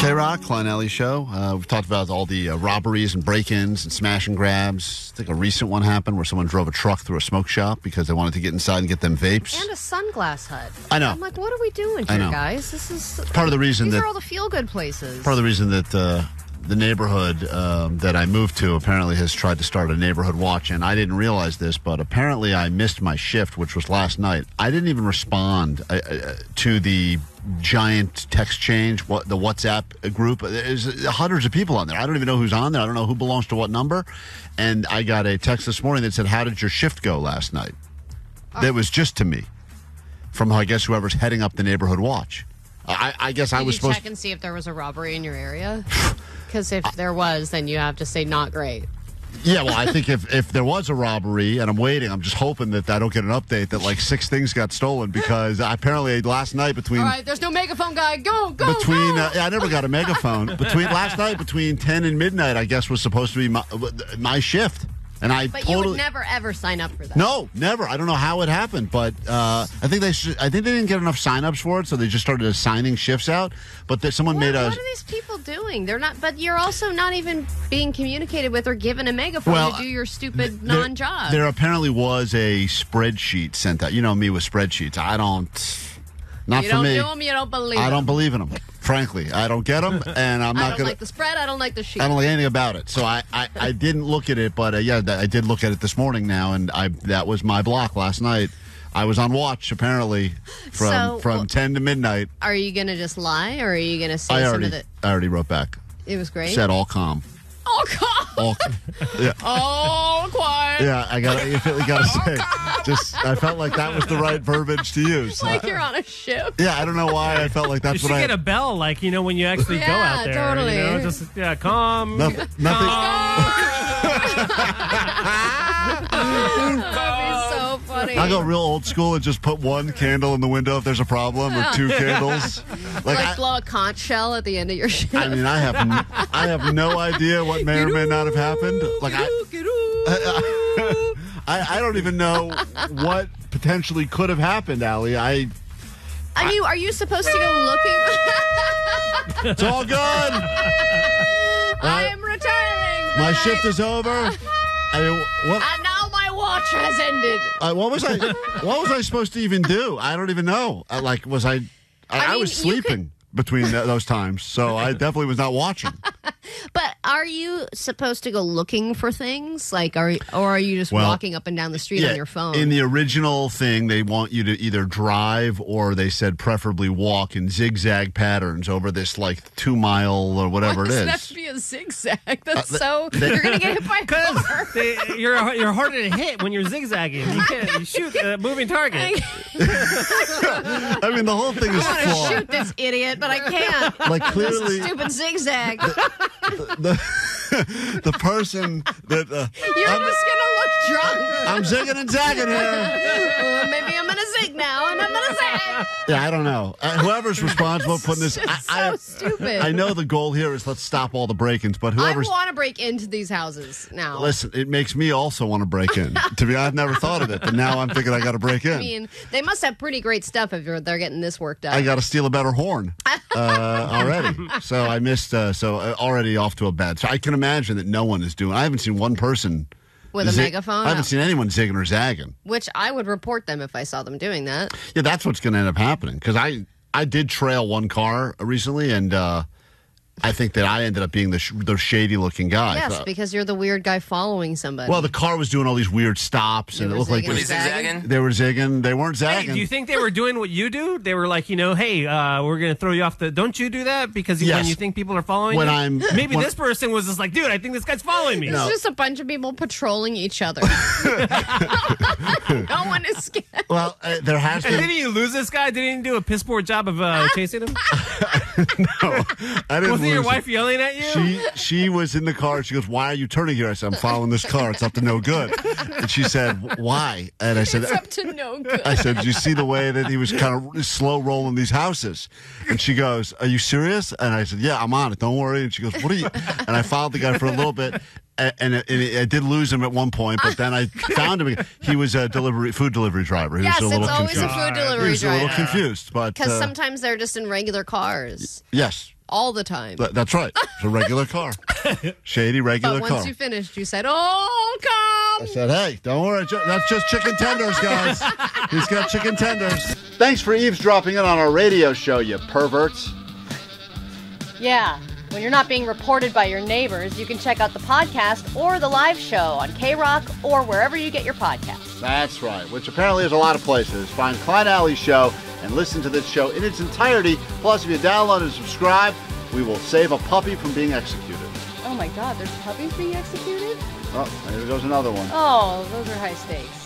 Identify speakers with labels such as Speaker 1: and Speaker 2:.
Speaker 1: KROQ, Klein Alley Show. We've talked about all the robberies and break-ins and smash and grabs. I think a recent one happened where someone drove a truck through a smoke shop because they wanted to get inside and get them vapes.
Speaker 2: And a sunglass hut.
Speaker 1: I know.
Speaker 2: I'm like, what are we doing here, guys? This is
Speaker 1: part of the reason
Speaker 2: these are all the feel-good places.
Speaker 1: Part of the reason that the neighborhood that I moved to apparently has tried to start a neighborhood watch, and I didn't realize this, but apparently I missed my shift, which was last night. I didn't even respond to the giant text change, the WhatsApp group. There's hundreds of people on there. I don't even know who's on there. I don't know who belongs to what number. And I got a text this morning that said, "How did your shift go last night?" That was just to me from, I guess, whoever's heading up the neighborhood watch. I guess I was supposed to
Speaker 2: check and see if there was a robbery in your area. Because if there was, then you have to say not great.
Speaker 1: Yeah, well, I think if there was a robbery and I'm waiting, I'm just hoping that I don't get an update that like 6 things got stolen because apparently last night between...
Speaker 2: All right, there's no megaphone guy. Go.
Speaker 1: I never got a megaphone. Last night between 10 and midnight, I guess, was supposed to be my shift. But
Speaker 2: you would never, ever sign up for that.
Speaker 1: No, never. I don't know how it happened, but I think they didn't get enough sign-ups for it, so they just started assigning shifts out. But someone made a...
Speaker 2: What are these people doing? They're not... But you're also not even being communicated with or given a megaphone to do your stupid non-job.
Speaker 1: There apparently was a spreadsheet sent out. You know me with spreadsheets. I don't... Not for me.
Speaker 2: You don't do them, you don't believe them.
Speaker 1: I don't believe in them. Frankly, I don't get them, and I'm not going to...
Speaker 2: I don't like the spread, I don't like the sheet.
Speaker 1: I don't like anything about it. So I didn't look at it, but I did look at it this morning now, and that was my block last night. I was on watch, apparently, from 10 to midnight.
Speaker 2: Are you going to just lie, or are you going to say some of it?
Speaker 1: I already wrote back.
Speaker 2: It was great?
Speaker 1: Said all calm.
Speaker 2: All calm?
Speaker 1: Yeah.
Speaker 2: All quiet.
Speaker 1: Yeah, I got to say. I felt like that was the right verbiage to use.
Speaker 2: Like you're on a ship.
Speaker 1: Yeah, I don't know why I felt like that's
Speaker 3: what I... You should get a bell, like, when you actually go out there.
Speaker 2: Totally.
Speaker 3: Calm.
Speaker 1: Nothing.
Speaker 2: That'd be so funny.
Speaker 1: I go real old school and just put one candle in the window if there's a problem, or 2 candles.
Speaker 2: Like blow a conch shell at the end of your shift.
Speaker 1: I mean, I have no idea what may or may not have happened. Like I don't even know what potentially could have happened, Allie. Are
Speaker 2: you supposed to go looking?
Speaker 1: It's all good.
Speaker 2: I am retiring.
Speaker 1: My shift is over.
Speaker 2: And now my watch has ended.
Speaker 1: What was I supposed to even do? I don't even know. I was sleeping between those times, so I definitely was not watching.
Speaker 2: But are you supposed to go looking for things? Or are you just walking up and down the street on your phone?
Speaker 1: In the original thing, they want you to either drive or they said preferably walk in zigzag patterns over this 2 mile or whatever it is.
Speaker 2: Why does it have to be a zigzag? That's you're going to get hit by a car.
Speaker 3: You're harder to hit when you're zigzagging. You shoot a moving target.
Speaker 1: I mean, the whole thing is flawed.
Speaker 2: I want to shoot this idiot, but I can't.
Speaker 1: Clearly,
Speaker 2: this stupid zigzag.
Speaker 1: The person that
Speaker 2: you're just gonna look drunk.
Speaker 1: I'm zigging and zagging here.
Speaker 2: Maybe I'm gonna zig now, and I'm gonna zag.
Speaker 1: Yeah, I don't know. Whoever's responsible for putting this,
Speaker 2: so stupid.
Speaker 1: I know the goal here is let's stop all the break-ins, but whoever's...
Speaker 2: I want to break into these houses now.
Speaker 1: Listen, it makes me also want to break in. I've never thought of it, but now I'm thinking I got to break in.
Speaker 2: I mean, they must have pretty great stuff if they're getting this worked out.
Speaker 1: I got to steal a better horn already. So I missed. Already off to a bad. So I can imagine that no one is doing. I haven't seen one person
Speaker 2: with a megaphone.
Speaker 1: I haven't seen anyone zigging or zagging.
Speaker 2: Which I would report them if I saw them doing that.
Speaker 1: Yeah, that's what's going to end up happening. Because I did trail one car recently, and I think that I ended up being the shady-looking guy.
Speaker 2: Yes, because you're the weird guy following somebody.
Speaker 1: Well, the car was doing all these weird stops, and it looked like...
Speaker 4: Were they zigzagging?
Speaker 1: They were zigging. They weren't zagging.
Speaker 3: Hey, do you think they were doing what you do? They were like, hey, we're going to throw you off the... Don't you do that? Because when you think people are following you? Maybe this person was just like, dude, I think this guy's following me.
Speaker 2: It's just a bunch of people patrolling each other. No one is scared.
Speaker 1: Well, there has been...
Speaker 3: Didn't you lose this guy? Didn't he do a piss poor job of chasing him?
Speaker 1: No, I didn't.
Speaker 3: Wasn't your wife yelling at you?
Speaker 1: She was in the car. She goes, "Why are you turning here?" I said, "I'm following this car. It's up to no good." And she said, "Why?" And I said,
Speaker 2: "It's up to no good."
Speaker 1: I said, "Did you see the way that he was kind of slow rolling these houses?" And she goes, "Are you serious?" And I said, "Yeah, I'm on it. Don't worry." And she goes, "What are you?" And I followed the guy for a little bit. And I did lose him at one point, but then I found him again. He was a food delivery driver. He was a little confused.
Speaker 2: It's always a food delivery driver.
Speaker 1: He was a little confused, but
Speaker 2: because sometimes they're just in regular cars.
Speaker 1: Yes.
Speaker 2: all the time.
Speaker 1: That's right. It's a regular car. Shady, regular car.
Speaker 2: But once you finished, you said, "Oh, come."
Speaker 1: I said, hey, don't worry. That's just chicken tenders, guys. He's got chicken tenders. Thanks for eavesdropping in on our radio show, you perverts.
Speaker 4: Yeah. When you're not being reported by your neighbors, you can check out the podcast or the live show on KROQ or wherever you get your podcasts.
Speaker 1: That's right, which apparently is a lot of places. Find Klein Alley's show and listen to this show in its entirety. Plus, if you download and subscribe, we will save a puppy from being executed.
Speaker 4: Oh my God, there's puppies being executed?
Speaker 1: Oh, there goes another one.
Speaker 4: Oh, those are high stakes.